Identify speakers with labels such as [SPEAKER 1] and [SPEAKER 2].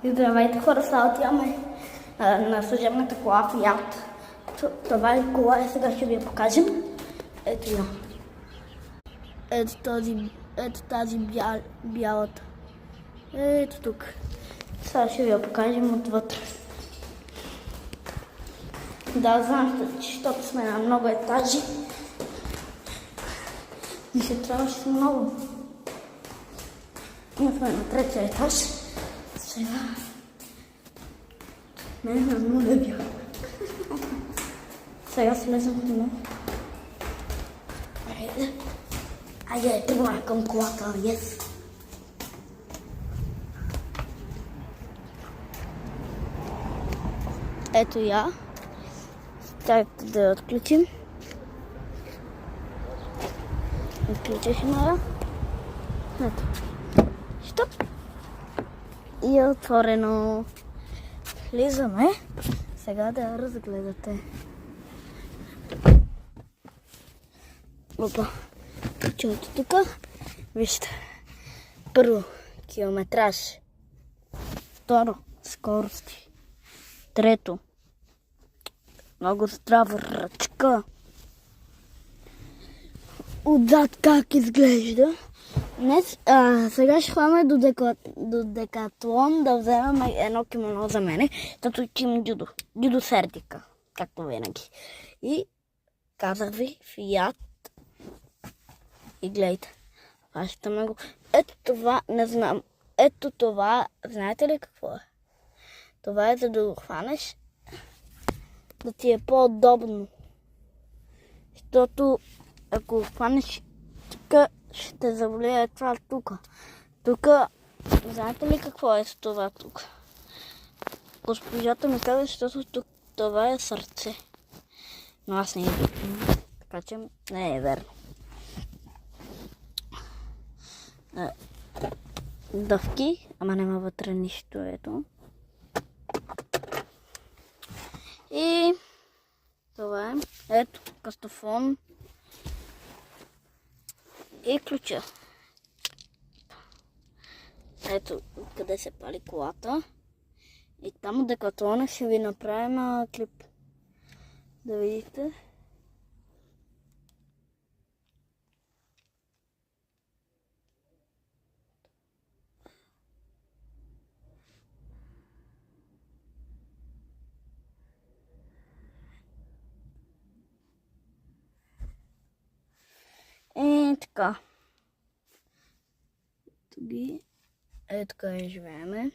[SPEAKER 1] Здравейте хора, сега отиваме на служебната кола Fiat. Това е кола и сега ще ви я покажем. Ето я. Ето тази бялата. Ето тук. Сега ще ви я покажем отвътре. Да, знам, защото сме на много етажи. И ще трябваше много. Ние сме на третия етаж. Сега не на нулевия. Сега слезем в него. Айде, тръгваме към колата. Yes. Ето я. Чакайте да я отключим. Отключихме я. Ето. Стоп. И е отворено. Влизаме. Сега да я разгледате. Опа. Чуете тук. Вижте. Първо, километраж. Второ, скорости. Трето, много здрава ръчка. Отзад как изглежда. Днес, сега ще ходим до Декатлон да вземем едно кимоно за мене, защото учим джудо. Джудо сердика, както винаги. И казах ви, Fiat. И гледайте, фащаме го. Ето това, не знам. Ето това, знаете ли какво е? Това е за да го хванеш, да ти е по-удобно. Защото ако го хванеш тук, ще те завлие това тук. Тук, знаете ли какво е с това тук? Госпожата ми каза, защото тук това е сърце. Но аз не виждам. Така че не е верно. Дъвки, ама няма вътре нищо, ето. И това е. Ето, кастофон. И ключа. Ето къде се пали колата. И там от Декатлона ще ви направим клип. Да видите. Така. Ето така живееме.